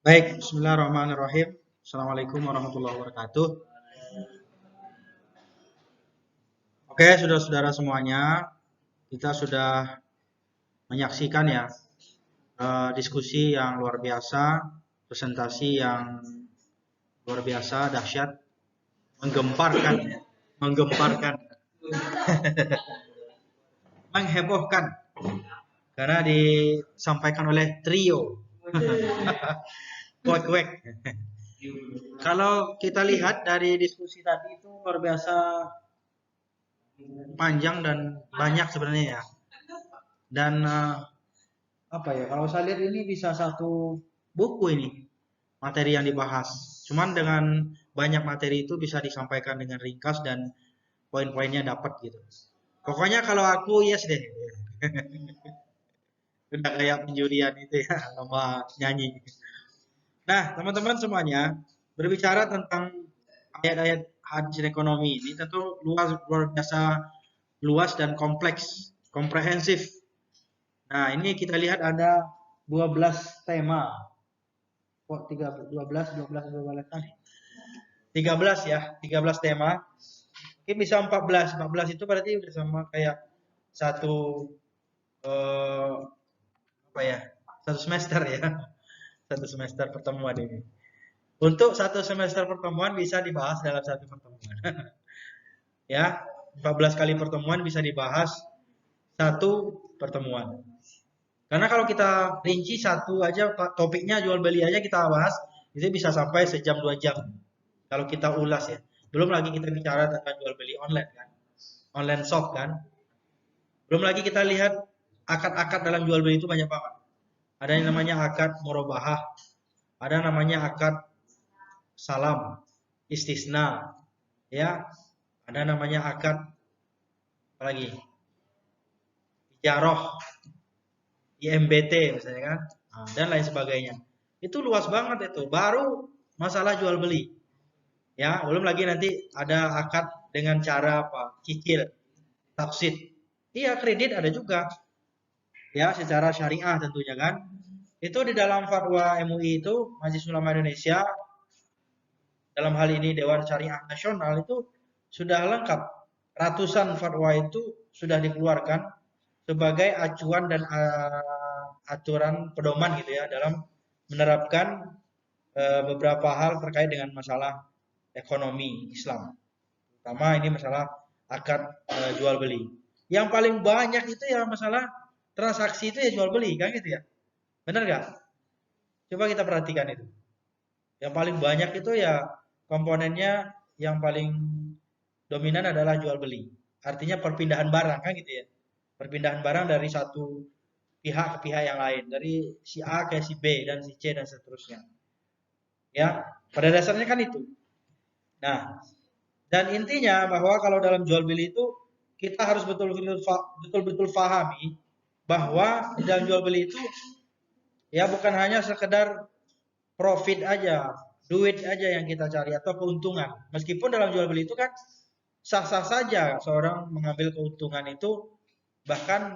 Baik, bismillahirrahmanirrahim. Assalamualaikum warahmatullahi wabarakatuh. Oke, saudara-saudara semuanya, kita sudah menyaksikan ya diskusi yang luar biasa, presentasi yang luar biasa, dahsyat, menggemparkan, menggemparkan, menghebohkan, karena disampaikan oleh trio. Kuek-kuek. Kalau kita lihat dari diskusi tadi itu luar biasa panjang dan banyak sebenarnya ya. Dan apa ya? Kalau saya lihat ini bisa satu buku ini materi yang dibahas. Cuman dengan banyak materi itu bisa disampaikan dengan ringkas dan poin-poinnya dapat gitu. Pokoknya kalau aku yes deh. Udah kayak penjurian itu ya, lomba nyanyi. Nah, teman-teman semuanya, berbicara tentang ayat-ayat hadis ekonomi ini tentu luar biasa luas dan kompleks, komprehensif. Nah, ini kita lihat ada 12 tema. Kok 12 tadi? 13 ya, 13 tema. Mungkin bisa 14. 14 itu berarti udah sama kayak satu eh, apa ya? Satu semester ya. Satu semester pertemuan ini. Untuk satu semester pertemuan bisa dibahas dalam satu pertemuan. Ya, 14 kali pertemuan bisa dibahas satu pertemuan. Karena kalau kita rinci satu aja topiknya jual beli aja kita bahas, itu bisa sampai sejam 2 jam. Kalau kita ulas ya. Belum lagi kita bicara tentang jual beli online kan. Online shop kan. Belum lagi kita lihat akad-akad dalam jual beli itu banyak banget. Ada yang namanya akad murabahah, ada namanya akad salam, istisna, ya. Ada namanya akad apa lagi? Ijarah, IMBT misalnya kan. Dan lain sebagainya. Itu luas banget itu. Baru masalah jual beli. Ya, belum lagi nanti ada akad dengan cara apa? Cicil, taksid. Iya, kredit ada juga. Ya, secara syariah tentunya kan. Itu di dalam fatwa MUI itu, Majelis Ulama Indonesia, dalam hal ini Dewan Syariah Nasional itu sudah lengkap. Ratusan fatwa itu sudah dikeluarkan sebagai acuan dan aturan pedoman gitu ya dalam menerapkan beberapa hal terkait dengan masalah ekonomi Islam. Pertama ini masalah akad jual beli. Yang paling banyak itu ya masalah transaksi itu ya jual beli kan gitu ya. Benar nggak? Coba kita perhatikan itu. Yang paling banyak itu ya komponennya yang paling dominan adalah jual beli. Artinya perpindahan barang kan gitu ya. Perpindahan barang dari satu pihak ke pihak yang lain, dari si A ke si B dan si C dan seterusnya. Ya, pada dasarnya kan itu. Nah, dan intinya bahwa kalau dalam jual beli itu kita harus betul-betul pahami bahwa di dalam jual beli itu ya bukan hanya sekedar profit aja, duit aja yang kita cari atau keuntungan. Meskipun dalam jual beli itu kan sah-sah saja seorang mengambil keuntungan itu bahkan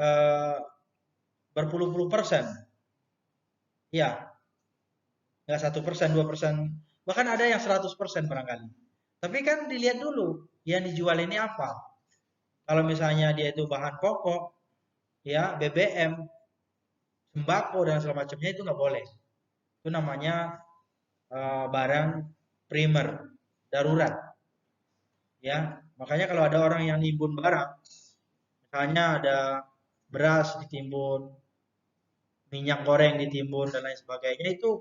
eh, berpuluh-puluh persen. Ya, nggak 1%, 2%, bahkan ada yang 100% barangkali. Tapi kan dilihat dulu yang dijual ini apa. Kalau misalnya dia itu bahan pokok, ya BBM, sembako dan segala macamnya itu nggak boleh. Itu namanya barang primer, darurat. Ya, makanya kalau ada orang yang nimbun barang, misalnya ada beras ditimbun, minyak goreng ditimbun dan lain sebagainya itu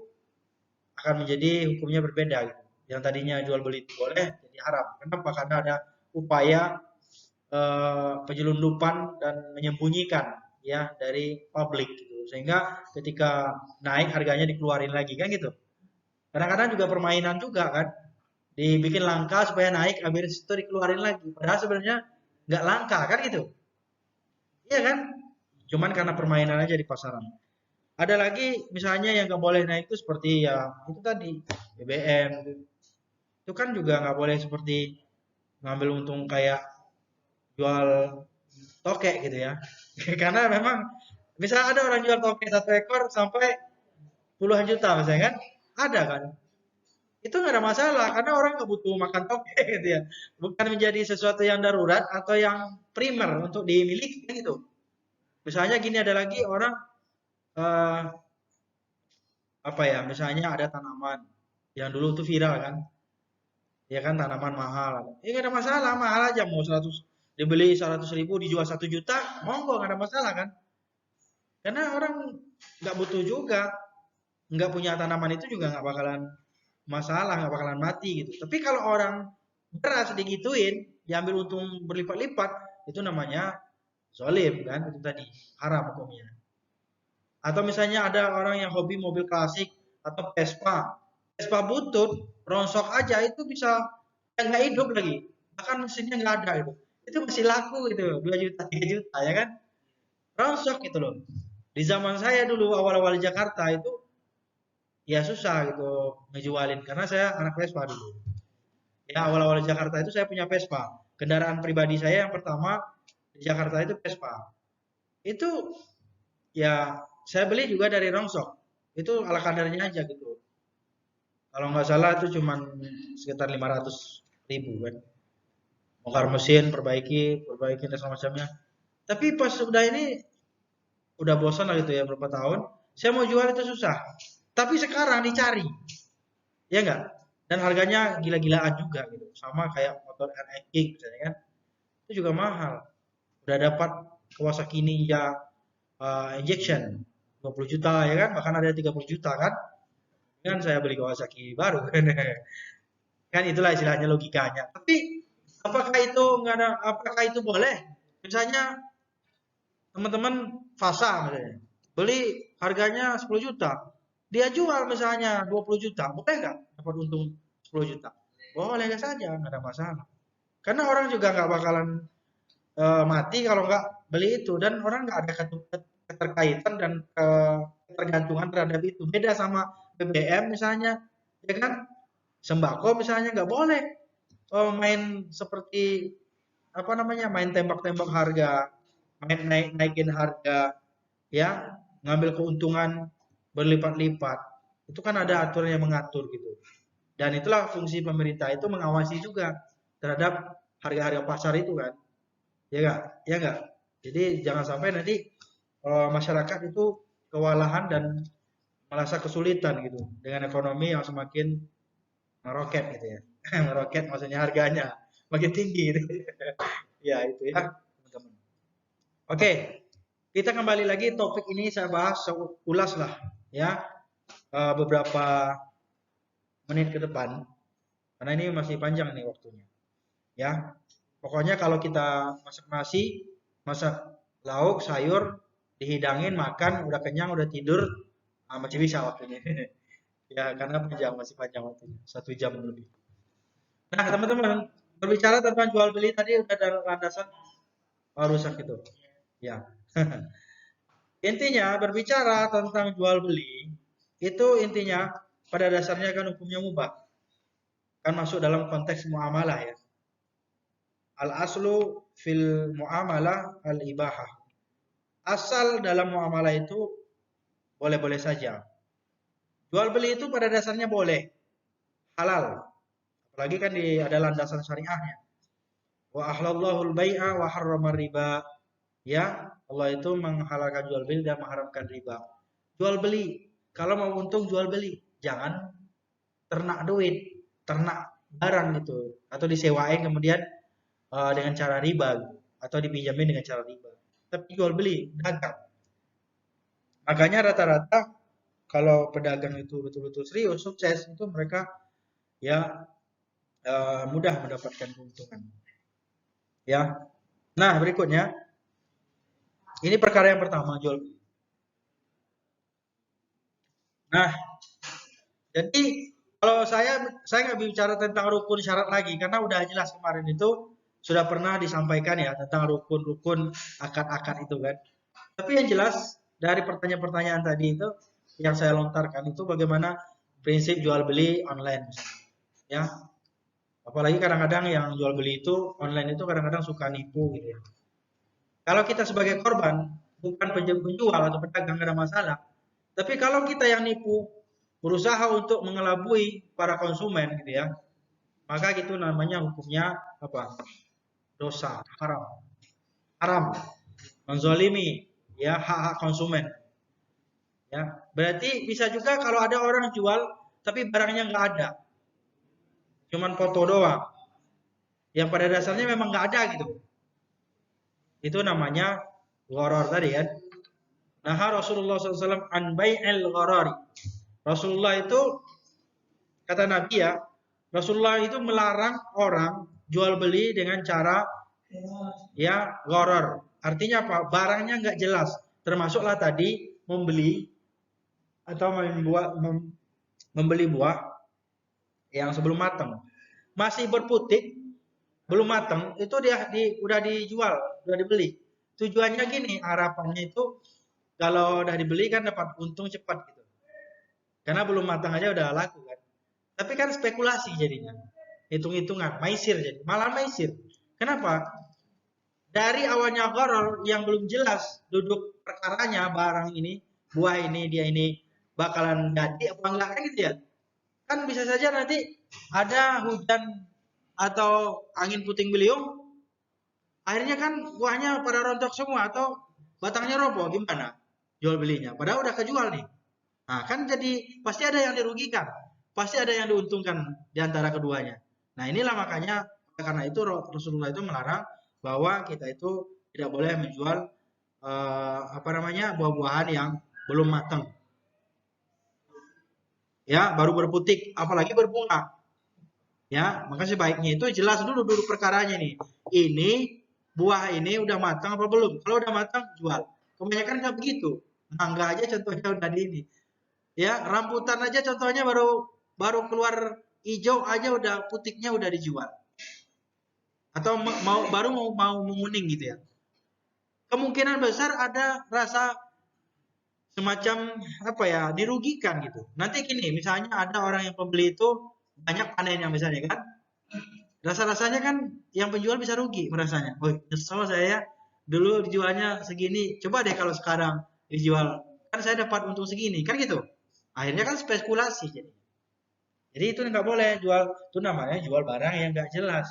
akan menjadi hukumnya berbeda gitu. Yang tadinya jual beli itu boleh jadi haram. Kenapa? Karena ada upaya penyelundupan dan menyembunyikan ya dari publik gitu. Sehingga ketika naik harganya dikeluarin lagi kan gitu. Kadang-kadang juga permainan juga kan. Dibikin langka supaya naik habis itu dikeluarin lagi. Padahal sebenarnya nggak langka kan gitu. Iya kan? Cuman karena permainan aja di pasaran. Ada lagi misalnya yang nggak boleh naik itu seperti ya itu tadi BBM. Itu kan juga nggak boleh seperti ngambil untung kayak jual tokek gitu ya. Karena memang bisa ada orang jual tokek 1 ekor sampai puluhan juta misalnya kan, ada kan. Itu nggak ada masalah karena orang nggak butuh makan toge gitu ya. Bukan menjadi sesuatu yang darurat atau yang primer untuk dimiliki kan gitu. Misalnya gini ada lagi orang eh, apa ya? Misalnya ada tanaman yang dulu tuh viral kan, ya kan tanaman mahal. Ya nggak ada masalah, mahal aja mau 100 dibeli 100.000 dijual 1 juta, monggo nggak ada masalah kan. Karena orang nggak butuh juga, nggak punya tanaman itu juga nggak bakalan masalah, nggak bakalan mati gitu. Tapi kalau orang beras digituin, diambil untung berlipat-lipat, itu namanya zolim kan, itu tadi haram hukumnya. Atau misalnya ada orang yang hobi mobil klasik atau Vespa, Vespa butut, rongsok aja itu bisa nggak hidup lagi, bahkan mesinnya nggak ada itu masih laku gitu, 2 juta, 3 juta ya kan, rongsok gitu loh. Di zaman saya dulu awal-awal di Jakarta itu ya susah gitu ngejualin karena saya anak Vespa dulu. Ya awal-awal di Jakarta itu saya punya Vespa. Kendaraan pribadi saya yang pertama di Jakarta itu Vespa. Itu ya saya beli juga dari Rongsok. Itu ala kadarnya aja gitu. Kalau nggak salah itu cuman sekitar 500.000 kan. Bongkar mesin, perbaiki dan semacamnya. Tapi pas sudah ini udah bosan lah gitu ya berapa tahun. Saya mau jual itu susah. Tapi sekarang dicari. Ya enggak? Dan harganya gila-gilaan juga gitu. Sama kayak motor RX Kick misalnya kan. Itu juga mahal. Udah dapat Kawasaki Ninja injection 20 juta ya kan, bahkan ada 30 juta kan. Kan saya beli Kawasaki baru kan. Kan itulah istilahnya logikanya. Tapi apakah itu enggak ada apakah itu boleh? Misalnya teman-teman Fasa misalnya. Beli harganya 10 juta. Dia jual misalnya 20 juta. Boleh nggak dapat untung 10 juta? Boleh saja, nggak ada masalah. Karena orang juga nggak bakalan mati kalau nggak beli itu. Dan orang nggak ada keterkaitan dan ketergantungan terhadap itu. Beda sama BBM misalnya. Ya kan? Sembako misalnya nggak boleh main seperti apa namanya main tembak-tembak harga, main naikin harga, ya ngambil keuntungan berlipat-lipat. Itu kan ada aturan yang mengatur gitu. Dan itulah fungsi pemerintah itu mengawasi juga terhadap harga-harga pasar itu kan. Ya enggak? Ya enggak? Jadi jangan sampai nanti masyarakat itu kewalahan dan merasa kesulitan gitu dengan ekonomi yang semakin meroket gitu ya. Meroket maksudnya harganya makin tinggi gitu. Ya itu ya teman-teman. Oke, kita kembali lagi topik ini saya bahas ulas lah ya beberapa menit ke depan karena ini masih panjang nih waktunya ya. Pokoknya kalau kita masak nasi, masak lauk, sayur, dihidangin, makan, udah kenyang, udah tidur, masih bisa waktunya. Ya karena panjang, masih panjang waktunya, 1 jam lebih. Nah teman-teman, berbicara tentang jual beli tadi udah ada landasan rusak itu. Ya. Intinya berbicara tentang jual beli itu intinya pada dasarnya kan hukumnya mubah. Kan masuk dalam konteks muamalah ya. Al aslu fil muamalah al ibahah. Asal dalam muamalah itu boleh-boleh saja. Jual beli itu pada dasarnya boleh, halal. Apalagi kan ada landasan syariahnya. Wa ahlallahu al-bai'a wa harrama riba. Ya, Allah itu menghalalkan jual beli dan mengharamkan riba. Jual beli, kalau mau untung jual beli, jangan ternak duit, ternak barang gitu, atau disewain kemudian dengan cara riba gitu, atau dipinjamin dengan cara riba. Tapi jual beli, dagang. Makanya rata-rata kalau pedagang itu betul-betul serius, sukses, itu mereka ya mudah mendapatkan keuntungan. Ya. Nah, berikutnya ini perkara yang pertama jual beli. Nah, jadi kalau saya nggak bicara tentang rukun syarat lagi karena udah jelas kemarin itu sudah pernah disampaikan ya tentang rukun-rukun akad-akad itu kan. Tapi yang jelas dari pertanyaan-pertanyaan tadi itu yang saya lontarkan itu bagaimana prinsip jual beli online misalnya. Ya, apalagi kadang-kadang yang jual beli itu online itu kadang-kadang suka nipu gitu ya. Kalau kita sebagai korban bukan penjual atau pedagang nggak ada masalah. Tapi kalau kita yang nipu, berusaha untuk mengelabui para konsumen gitu ya, maka itu namanya hukumnya apa? Dosa, haram. Haram, menzalimi ya hak-hak konsumen. Ya, berarti bisa juga kalau ada orang jual tapi barangnya nggak ada, cuman foto doang. Yang pada dasarnya memang nggak ada gitu. Itu namanya gharar tadi kan. Nah, Rasulullah SAW an bai'il gharari. Rasulullah itu kata Nabi ya, Rasulullah itu melarang orang jual beli dengan cara ya gharar. Artinya apa? Barangnya nggak jelas. Termasuklah tadi membeli atau membeli buah yang sebelum matang. Masih berputik, belum matang, itu udah dijual, udah dibeli. Tujuannya gini, harapannya itu kalau udah dibeli kan dapat untung cepat gitu. Karena belum matang aja udah laku kan. Tapi kan spekulasi jadinya. Hitung-hitungan, maisir jadi. Malah maisir. Kenapa? Dari awalnya gharar yang belum jelas duduk perkaranya barang ini, buah ini, dia ini bakalan jadi apa enggak kan gitu ya. Kan bisa saja nanti ada hujan atau angin puting beliung, akhirnya kan buahnya pada rontok semua atau batangnya roboh, gimana jual belinya? Padahal udah kejual nih. Nah, kan jadi pasti ada yang dirugikan, pasti ada yang diuntungkan di antara keduanya. Nah, inilah makanya karena itu Rasulullah itu melarang bahwa kita itu tidak boleh menjual apa namanya buah-buahan yang belum matang. Ya, baru berputik, apalagi berbunga. Ya, maka sebaiknya itu jelas dulu perkaranya nih. Ini buah ini udah matang apa belum? Kalau udah matang jual. Kebanyakan nggak begitu. Mangga aja contohnya udah di ini. Ya, rambutan aja contohnya baru baru keluar hijau aja udah putiknya udah dijual. Atau mau menguning gitu ya. Kemungkinan besar ada rasa semacam apa ya, dirugikan gitu. Nanti gini, misalnya ada orang yang pembeli itu banyak panennya misalnya kan. Rasa-rasanya kan yang penjual bisa rugi merasanya. Oh, nyesel saya ya. Dulu dijualnya segini. Coba deh kalau sekarang dijual. Kan saya dapat untung segini. Kan gitu. Akhirnya kan spekulasi jadi. Jadi itu nggak boleh jual. Itu namanya jual barang yang nggak jelas.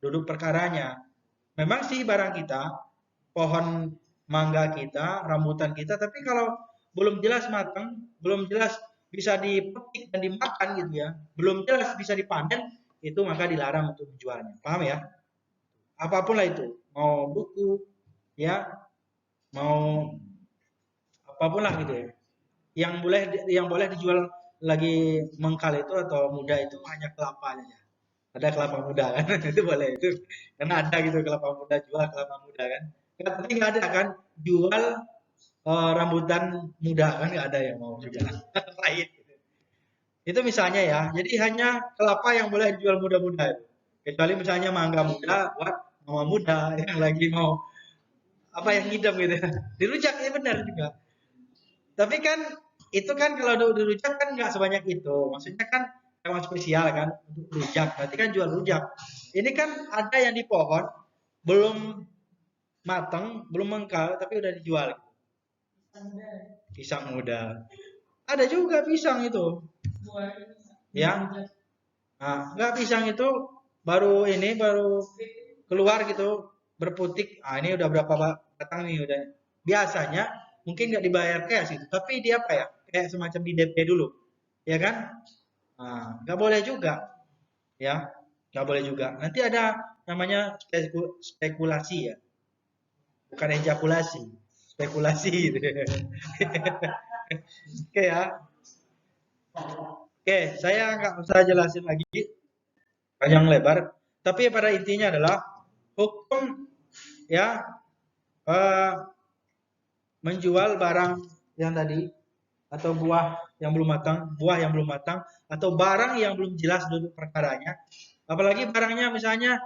Duduk perkaranya. Memang sih barang kita, pohon mangga kita, rambutan kita. Tapi kalau belum jelas matang, belum jelas bisa dipetik dan dimakan gitu ya. Belum jelas bisa dipanen, itu maka dilarang untuk menjualnya. Paham ya? Apapun lah itu, mau buku, ya, mau apapun lah gitu ya. Yang boleh dijual lagi mengkal itu atau muda itu hanya kelapa aja. Ada kelapa muda kan, itu boleh itu. Karena ada gitu kelapa muda jual kelapa muda kan. Nggak, tapi nggak ada kan jual rambutan muda kan nggak ada yang mau juga. Pahit. Itu misalnya ya. Jadi hanya kelapa yang boleh dijual muda-muda. Kecuali misalnya mangga muda buat mama muda yang lagi mau apa yang ngidam gitu. Dirujak ya benar juga. Tapi kan itu kan kalau udah dirujak kan nggak sebanyak itu. Maksudnya kan memang spesial kan untuk rujak. Berarti kan jual rujak. Ini kan ada yang di pohon belum matang, belum mengkal tapi udah dijual. Pisang muda. Ada juga pisang itu. Ya. Nah, enggak pisang itu baru keluar gitu berputik. Ah ini udah berapa batang nih udah. Biasanya mungkin nggak dibayar cash gitu, tapi dia apa ya? Kayak semacam di DP dulu. Ya kan? Nah, nggak boleh juga. Ya, nggak boleh juga. Nanti ada namanya spekulasi ya. Bukan ejakulasi. Spekulasi gitu. Oke ya. Oke, saya nggak usah jelasin lagi panjang lebar. Tapi pada intinya adalah hukum ya eh, menjual barang yang tadi atau buah yang belum matang atau barang yang belum jelas duduk perkaranya. Apalagi barangnya misalnya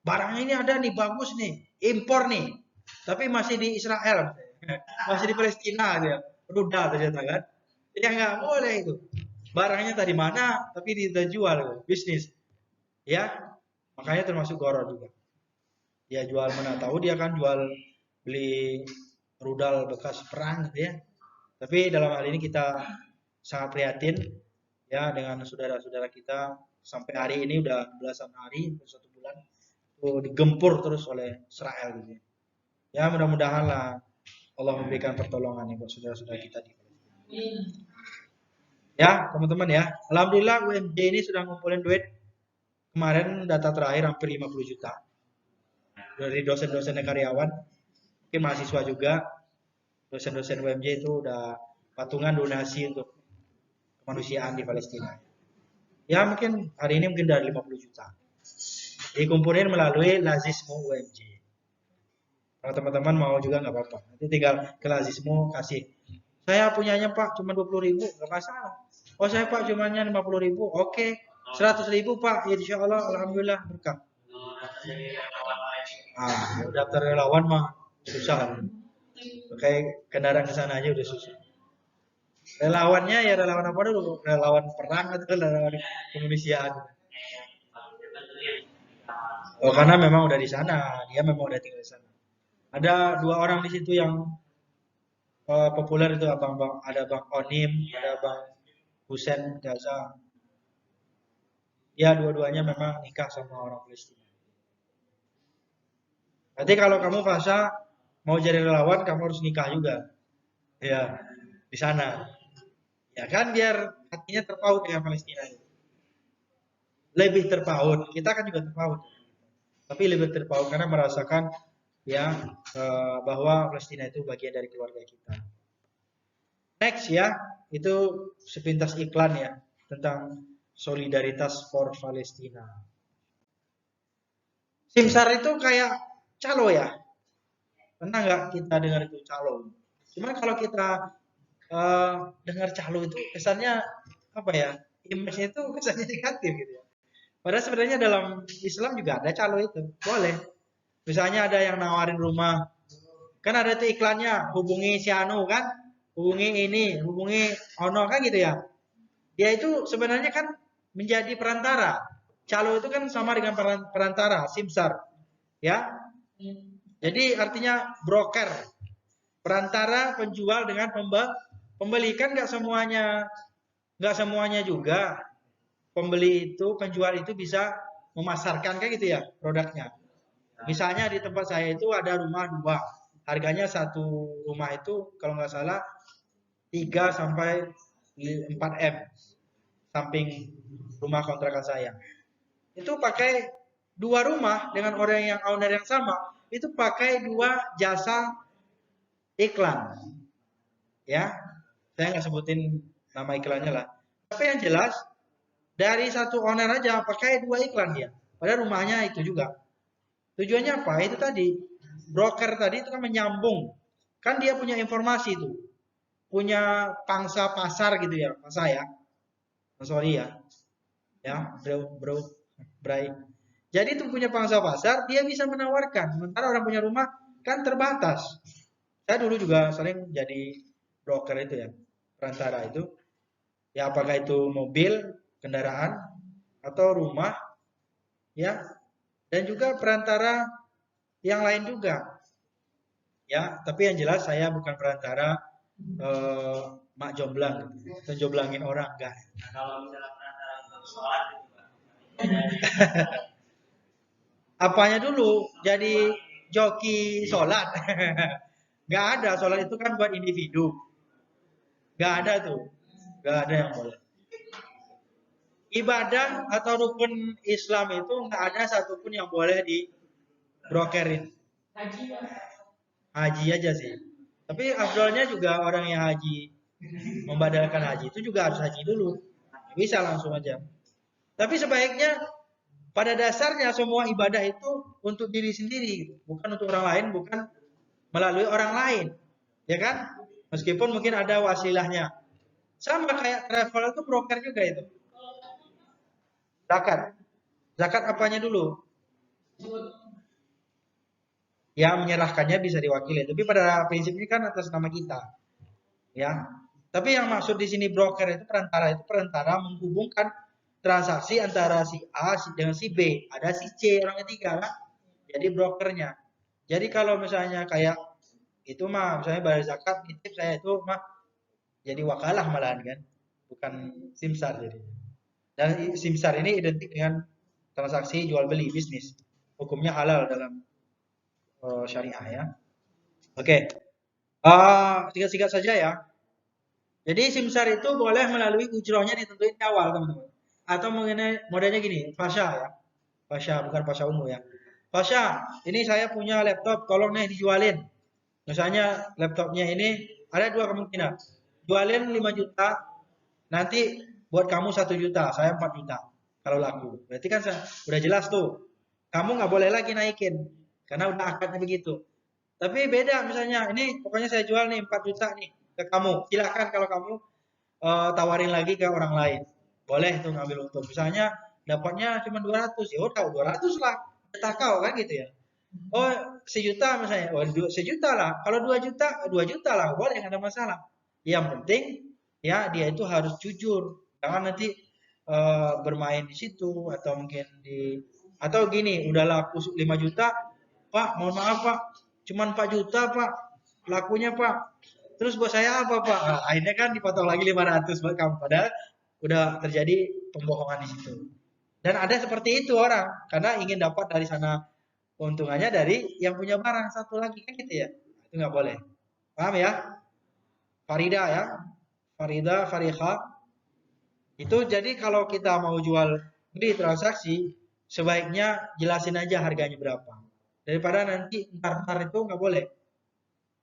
barang ini ada nih bagus nih, impor nih, tapi masih di Israel, masih di Palestina aja, rudal ternyata kan. Ya nggak boleh itu. Barangnya tadi mana, tapi dia jual bisnis, ya makanya termasuk gharar juga. Dia jual mana tahu dia kan jual beli rudal bekas perang gitu ya. Tapi dalam hal ini kita sangat prihatin ya dengan saudara-saudara kita sampai hari ini udah belasan hari, 1 bulan tuh digempur terus oleh Israel gitu. Ya mudah-mudahan lah Allah memberikan pertolongan buat saudara-saudara kita di Palestina. Ya teman-teman ya, alhamdulillah UMJ ini sudah ngumpulin duit. Kemarin data terakhir hampir 50 juta dari dosen-dosen dan karyawan, mungkin mahasiswa juga. Dosen-dosen UMJ itu udah patungan donasi untuk kemanusiaan di Palestina. Ya mungkin hari ini mungkin dari 50 juta. Dikumpulin melalui Lazismu UMJ. Kalau teman-teman mau juga nggak apa-apa. Nanti tinggal ke Lazismu kasih. Saya punyanya Pak cuma 20.000, nggak masalah. Oh saya Pak cumanya 50.000, oke. 100.000 Pak, ya insya Allah, alhamdulillah berkah. Daftar relawan mah susah kan. Pakai kendaraan ke sana aja udah susah. Relawannya ya relawan apa dulu? Relawan perang atau relawan kemanusiaan? Oh karena memang udah di sana, dia memang udah tinggal di sana. Ada 2 orang di situ yang populer itu ada Bang Onim, ada Bang Husen Gaza. Ya dua-duanya memang nikah sama orang Palestina. Nanti kalau kamu fasa mau jadi relawan, kamu harus nikah juga. Ya, di sana. Ya kan biar hatinya terpaut dengan Palestina. Lebih terpaut. Kita kan juga terpaut. Tapi lebih terpaut karena merasakan ya bahwa Palestina itu bagian dari keluarga kita. Next ya, itu sepintas iklan ya tentang solidaritas for Palestina. Simsar itu kayak calo ya. Pernah nggak kita dengar itu calo? Cuman kalau kita dengar calo itu kesannya apa ya? Image itu kesannya negatif gitu ya. Padahal sebenarnya dalam Islam juga ada calo itu. Boleh. Misalnya ada yang nawarin rumah. Kan ada tuh iklannya, hubungi si Anu kan, hubungi ini, hubungi Ono kan gitu ya. Dia itu sebenarnya kan menjadi perantara. Calo itu kan sama dengan perantara, simsar. Ya. Jadi artinya broker. Perantara penjual dengan pembeli kan nggak semuanya juga pembeli itu penjual itu bisa memasarkan kayak gitu ya produknya. Misalnya di tempat saya itu ada rumah 2, harganya satu rumah itu kalau nggak salah 3 sampai 4 M samping rumah kontrakan saya. Itu pakai 2 rumah dengan orang yang owner yang sama, itu pakai 2 jasa iklan. Ya, saya nggak sebutin nama iklannya lah. Tapi yang jelas dari satu owner aja pakai 2 iklan dia. Padahal rumahnya itu juga. Tujuannya apa? Itu tadi broker tadi itu kan menyambung. Kan dia punya informasi itu. Punya pangsa pasar gitu ya, Mas saya. Sorry ya. Ya, bro, bray. Jadi itu punya pangsa pasar, dia bisa menawarkan. Sementara orang punya rumah kan terbatas. Saya dulu juga sering jadi broker itu ya, perantara itu. Ya apakah itu mobil, kendaraan, atau rumah, ya. Dan juga perantara yang lain juga. Ya, tapi yang jelas saya bukan perantara mak jomblang gitu. Atau jomblangin orang enggak. Nah, kalau misalnya perantara untuk sholat apanya dulu? Jadi joki sholat. Enggak ada, sholat itu kan buat individu. Enggak ada tuh. Enggak ada yang boleh. Ibadah atau rukun Islam itu enggak ada satupun yang boleh di brokerin. Haji aja sih. Tapi afdolnya juga orang yang haji membadalkan haji itu juga harus haji dulu. Bisa langsung aja. Tapi sebaiknya pada dasarnya semua ibadah itu untuk diri sendiri, bukan untuk orang lain, bukan melalui orang lain. Ya kan? Meskipun mungkin ada wasilahnya. Sama kayak travel itu broker juga itu. Zakat. Zakat apanya dulu? Ya menyerahkannya bisa diwakili, tapi pada prinsipnya kan atas nama kita. Ya. Tapi yang maksud di sini broker itu perantara menghubungkan transaksi antara si A dengan si B, ada si C orang ketiga kan. Jadi brokernya. Jadi kalau misalnya kayak itu mah misalnya bayar zakat, nitip saya itu mah jadi wakalah malahan kan, bukan simsar jadi. Dan simsar ini identik dengan transaksi jual beli bisnis, hukumnya halal dalam syariah ya. Oke, singkat-singkat saja ya. Jadi simsar itu boleh melalui ujrohnya ditentuin di awal teman-teman. Atau modelnya gini, fasya ya. Fasya bukan fasya ungu ya. Fasya, ini saya punya laptop, tolong nih dijualin. Misalnya laptopnya ini ada dua kemungkinan. Jualin 5 juta, nanti buat kamu 1 juta, saya 4 juta. Kalau laku. Berarti kan udah jelas tuh. Kamu nggak boleh lagi naikin. Karena udah akadnya begitu. Tapi beda misalnya, ini pokoknya saya jual nih 4 juta nih ke kamu. Silakan kalau kamu tawarin lagi ke orang lain. Boleh tuh ngambil untung. Misalnya dapatnya cuma 200, ya udah 200 lah. Kau kan gitu ya. Oh, 1 juta misalnya. Oh, 1 juta lah. Kalau 2 juta, 2 juta lah. Boleh, nggak ada masalah. Yang penting ya dia itu harus jujur. Jangan nanti bermain di situ atau mungkin atau gini, udah laku 5 juta, Pak, mohon maaf Pak, cuman 4 juta Pak, lakunya Pak. Terus buat saya apa Pak? Nah, akhirnya kan dipotong lagi 500 buat kamu. Padahal udah terjadi pembohongan di situ. Dan ada seperti itu orang, karena ingin dapat dari sana keuntungannya dari yang punya barang satu lagi kan gitu ya. Itu nggak boleh. Paham ya? Farida ya. Farida, Fariha. Itu jadi kalau kita mau jual beli transaksi, sebaiknya jelasin aja harganya berapa. Daripada nanti ntar itu nggak boleh.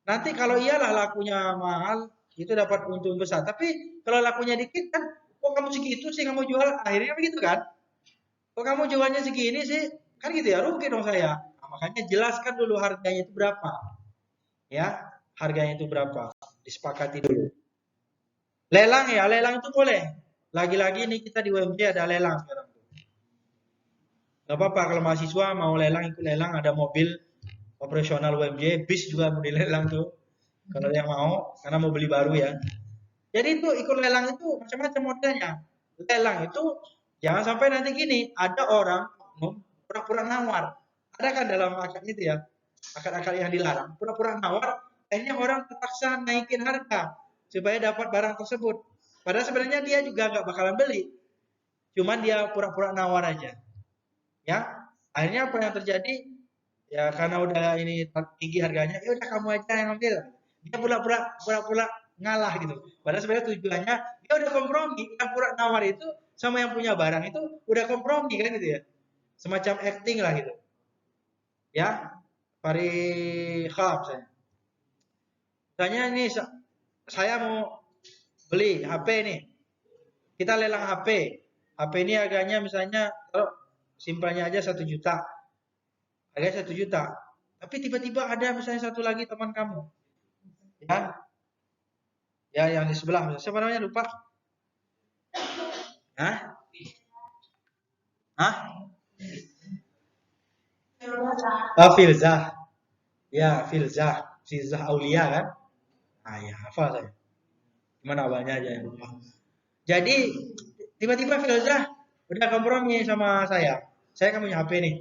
Nanti kalau iyalah lakunya mahal, itu dapat untung besar. Tapi kalau lakunya dikit kan, kok kamu segitu sih kamu jual? Akhirnya begitu kan? Kok kamu jualnya segini sih? Kan gitu ya, rugi dong saya. Nah, makanya jelaskan dulu harganya itu berapa. Ya, harganya itu berapa. Disepakati dulu. Lelang ya, lelang itu boleh. Lagi-lagi nih kita di UMJ ada lelang sekarang. Gak apa-apa kalau mahasiswa mau lelang ikut lelang, ada mobil operasional UMJ, bis juga mau dilelang tuh. Kalau yang mau, karena mau beli baru ya. Jadi itu ikut lelang itu macam-macam modelnya. Lelang itu jangan sampai nanti gini, ada orang pura-pura nawar. Ada kan dalam akad itu ya, akad-akad yang dilarang, pura-pura nawar, akhirnya orang terpaksa naikin harga supaya dapat barang tersebut. Padahal sebenarnya dia juga nggak bakalan beli, cuman dia pura-pura nawar aja. Ya, akhirnya apa yang terjadi? Ya karena udah ini tinggi harganya, ya udah kamu aja yang ambil. Dia pura-pura ngalah gitu. Padahal sebenarnya tujuannya dia udah kompromi. Yang pura nawar itu sama yang punya barang itu udah kompromi kan gitu ya. Semacam acting lah gitu. Ya, Farihab saya. Misalnya ini saya mau beli HP nih. Kita lelang HP. HP ini harganya misalnya kalau simpannya aja 1 juta. Harganya 1 juta. Tapi tiba-tiba ada misalnya satu lagi teman kamu. Ya, ya yang di sebelah. Siapa namanya lupa? Hah? Hah? Filzah. Ya, Filzah. Filzah Aulia kan? Ah ya, hafal saya. Gimana awalnya aja yang lupa. Jadi tiba-tiba Filzah udah kompromi sama saya. Saya kan punya HP nih.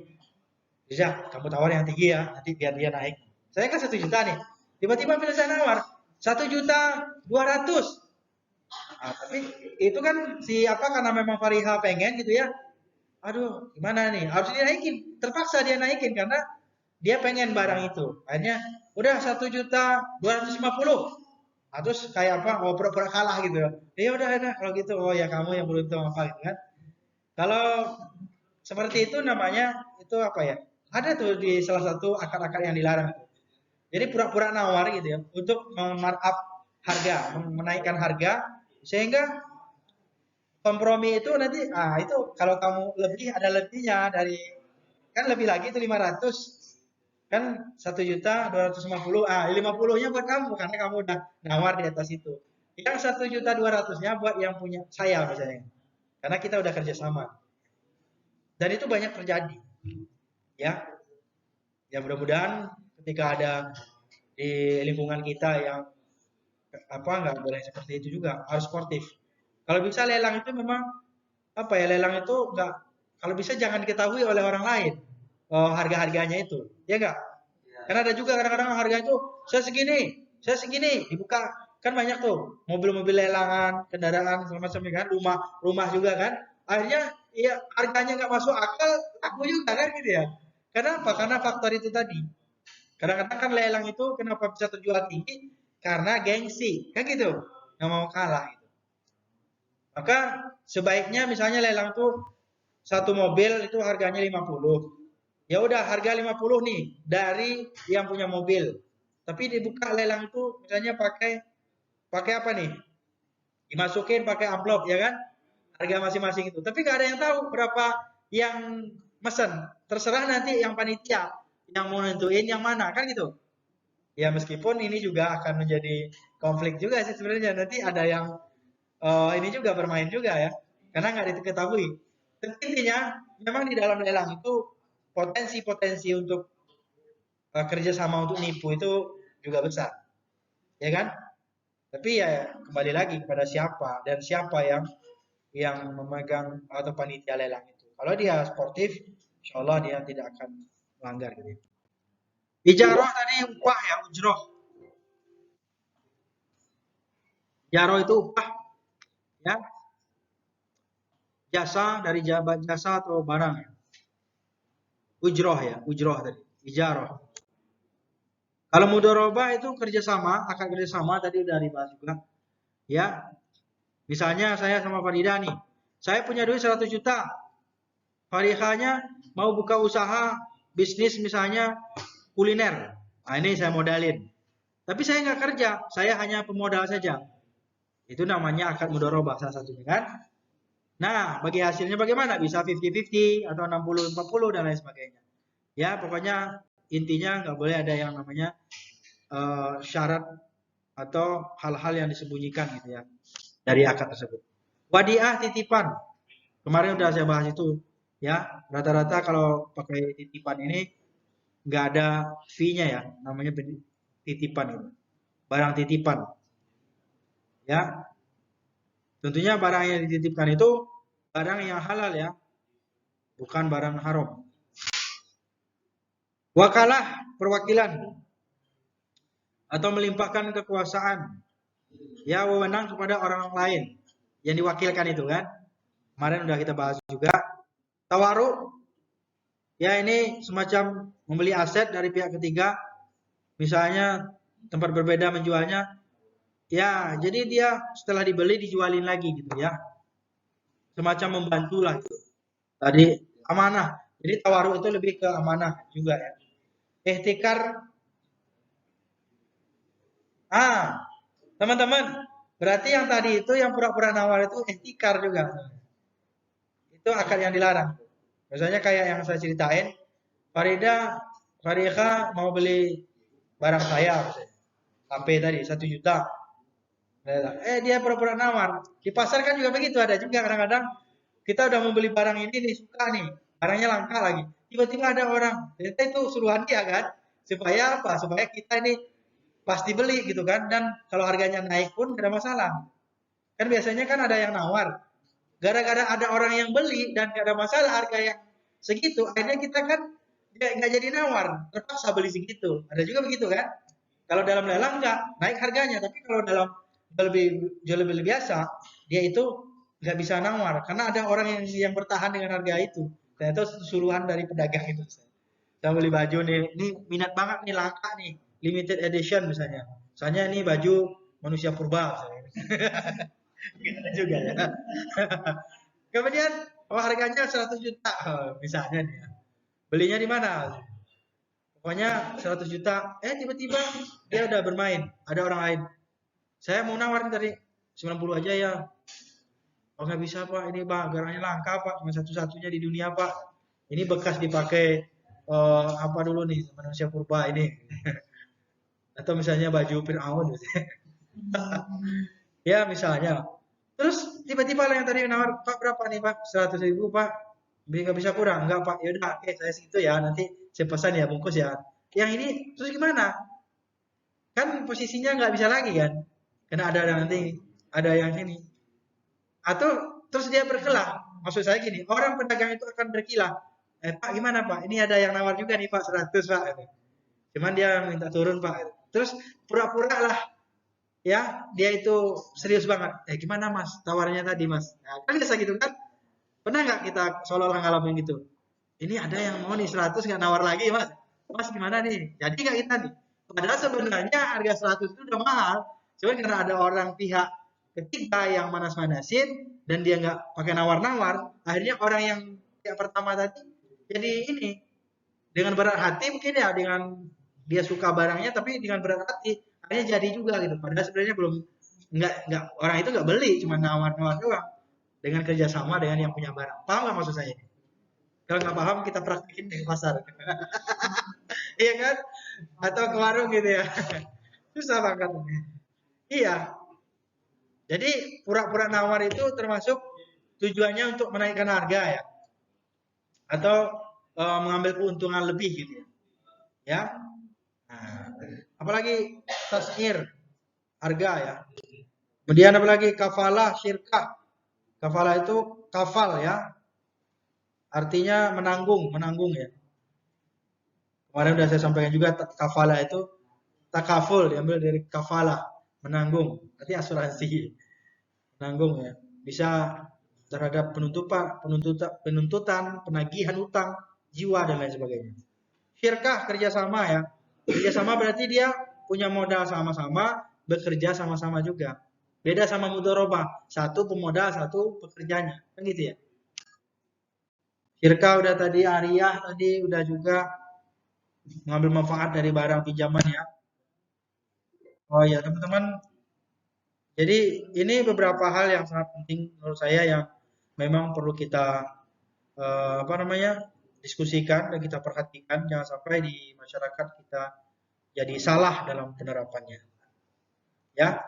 Filzah, kamu tawar yang tinggi ya, nanti biar dia naik. Saya kan 1 juta nih. Tiba-tiba Filzah nawar 1.200.000. Nah, tapi itu kan si apa karena memang Fariha pengen gitu ya. Aduh, gimana nih? Harus dinaikin. Terpaksa dia naikin karena dia pengen barang itu. Akhirnya udah 1.250.000. Nah, terus kayak apa? Oh, pura-pura kalah gitu. Ya udah kalau gitu. Oh ya kamu yang beruntung apa gitu kan. Kalau seperti itu namanya itu apa ya? Ada tuh di salah satu akad-akad yang dilarang. Jadi pura-pura nawar gitu ya untuk markup harga, menaikkan harga sehingga kompromi itu nanti itu kalau kamu lebih ada lebihnya dari kan lebih lagi itu 500 kan 1.250.000 50-nya buat kamu karena kamu udah nawar di atas itu yang 1.200.000-nya buat yang punya saya misalnya karena kita udah kerjasama dan itu banyak terjadi ya ya mudah-mudahan ketika ada di lingkungan kita yang apa nggak boleh seperti itu juga harus sportif kalau bisa lelang itu memang apa ya lelang itu nggak kalau bisa jangan diketahui oleh orang lain harga-harganya itu ya enggak karena ada juga kadang-kadang harga itu saya segini dibuka Kan banyak tuh mobil-mobil lelangan, kendaraan segala macam kan, rumah juga kan. Akhirnya ya harganya nggak masuk akal, laku juga kan gitu ya. Kenapa? Karena faktor itu tadi. Kadang-kadang kan lelang itu kenapa bisa terjual tinggi? Karena gengsi, kan gitu. Nggak mau kalah gitu. Maka sebaiknya misalnya lelang tuh satu mobil itu harganya 50. Ya udah harga 50 nih dari yang punya mobil. Tapi dibuka lelang itu misalnya pakai pakai apa nih? Dimasukin pakai amplop ya kan? Harga masing-masing itu. Tapi nggak ada yang tahu berapa yang mesen. Terserah nanti yang panitia yang mau nentuin yang mana kan gitu. Ya meskipun ini juga akan menjadi konflik juga sih sebenarnya nanti ada yang ini juga bermain juga ya karena nggak diketahui. Tapi intinya memang di dalam lelang itu potensi-potensi untuk kerjasama untuk nipu itu juga besar, ya kan? Tapi ya kembali lagi kepada siapa dan siapa yang memegang atau panitia lelang itu. Kalau dia sportif, insya Allah dia tidak akan melanggar gitu. Ijarah tadi upah ya, ujroh. Ijarah itu upah ya, jasa dari jasa atau barang ya. Ujroh ya, ujroh tadi, ijarah. Kalau mudorobah itu kerjasama, akan kerjasama tadi udah dibahas juga. Ya, misalnya saya sama Farida nih, saya punya duit 100 juta, Faridanya mau buka usaha bisnis misalnya kuliner. Nah, ini saya modalin. Tapi saya nggak kerja, saya hanya pemodal saja. Itu namanya akad mudorobah salah satunya kan. Nah, bagi hasilnya bagaimana? Bisa 50-50 atau 60-40 dan lain sebagainya. Ya, pokoknya intinya nggak boleh ada yang namanya syarat atau hal-hal yang disembunyikan gitu ya dari akad tersebut. Wadiah titipan. Kemarin udah saya bahas itu ya. Rata-rata kalau pakai titipan ini nggak ada fee-nya ya, namanya titipan itu. Barang titipan. Ya. Tentunya barang yang dititipkan itu barang yang halal ya, bukan barang haram. Wakalah perwakilan atau melimpahkan kekuasaan ya wewenang kepada orang lain yang diwakilkan itu kan. Kemarin udah kita bahas juga. Tawaruk ya ini semacam membeli aset dari pihak ketiga. Misalnya tempat berbeda menjualnya. Ya, jadi dia setelah dibeli dijualin lagi gitu ya. Semacam membantu lah gitu. Tadi amanah. Jadi tawaruk itu lebih ke amanah juga ya. Ihtikar. Teman-teman, berarti yang tadi itu yang pura-pura nawar itu ihtikar juga. Itu akad yang dilarang. Misalnya kayak yang saya ceritain, Farida mau beli barang saya, HP tadi 1 juta. Dia pura-pura nawar. Di pasar kan juga begitu, ada juga kadang-kadang kita udah mau beli barang ini nih, suka nih, barangnya langka lagi. Tiba-tiba ada orang, ternyata itu suruhan dia kan, supaya apa? Supaya kita ini pasti beli gitu kan, dan kalau harganya naik pun tidak ada masalah. Kan biasanya kan ada yang nawar, gara-gara ada orang yang beli dan gak ada masalah harga yang segitu, akhirnya kita kan nggak jadi nawar, terpaksa beli segitu. Ada juga begitu kan? Kalau dalam lelang nggak naik harganya, tapi kalau dalam jauh lebih biasa, dia itu nggak bisa nawar karena ada orang yang bertahan dengan harga itu. Ternyata suruhan dari pedagang itu. Saya beli baju nih, ini minat banget nih langka nih, limited edition misalnya. Misalnya ini baju manusia purba misalnya. Gitu juga ya. Kemudian harganya 100 juta misalnya nih. Belinya di mana? Pokoknya 100 juta. Tiba-tiba dia udah bermain. Ada orang lain. Saya mau nawarin tadi 90 aja ya. Oh nggak bisa Pak, ini barangnya langka Pak, cuma satu-satunya di dunia Pak. Ini bekas dipakai apa dulu nih manusia purba ini. Atau misalnya baju Fir'aun ya misalnya. Terus tiba-tiba yang tadi nawar, Pak berapa nih Pak? 100.000 Pak. Nggak bisa kurang? Enggak Pak. Ya udah, oke saya segitu ya. Nanti saya pesan ya bungkus ya. Yang ini terus gimana? Kan posisinya nggak bisa lagi kan? Karena ada nanti ada yang ini. Atau terus dia berkelah. Maksud saya gini, orang pedagang itu akan berkilah. Pak gimana Pak? Ini ada yang nawar juga nih Pak 100 Pak. Cuman dia minta turun Pak. Terus pura-pura lah ya dia itu serius banget. Gimana mas tawarnya tadi mas? Nah, kan biasa gitu kan? Pernah nggak kita seolah-olah ngalamin gitu? Ini ada yang mau nih 100 nggak nawar lagi mas? Mas gimana nih? Jadi nggak kita nih? Padahal sebenarnya harga 100 itu udah mahal. Cuman karena ada orang pihak ketiga yang manas-manasin dan dia nggak pakai nawar-nawar, akhirnya orang yang pertama tadi jadi ini dengan berat hati mungkin ya dengan dia suka barangnya tapi dengan berat hati akhirnya jadi juga gitu. Padahal sebenarnya belum nggak orang itu nggak beli cuma nawar-nawar doang dengan kerjasama dengan yang punya barang. Paham nggak maksud saya? Kalau nggak paham kita praktekin di pasar, iya kan? Atau ke warung gitu ya. Susah banget. Iya. Jadi pura-pura nawar itu termasuk tujuannya untuk menaikkan harga ya, atau mengambil keuntungan lebih gitu ya. Ya. Nah, apalagi tasngir harga ya. Kemudian apalagi kafalah syirkah. Kafalah itu kafal ya, artinya menanggung, menanggung ya. Kemarin sudah saya sampaikan juga kafalah itu takaful diambil dari kafalah, menanggung. Berarti asuransi, menanggung ya. Bisa terhadap penuntutan, penagihan utang, jiwa dan lain sebagainya. Syirkah kerjasama ya. Kerjasama berarti dia punya modal sama-sama, bekerja sama-sama juga. Beda sama mudharabah, satu pemodal, satu pekerjanya. Kan gitu ya. Syirkah udah tadi, ariyah tadi udah juga mengambil manfaat dari barang pinjaman ya. Oh ya teman-teman, jadi ini beberapa hal yang sangat penting menurut saya yang memang perlu kita apa namanya diskusikan dan kita perhatikan jangan sampai di masyarakat kita jadi salah dalam penerapannya. Ya,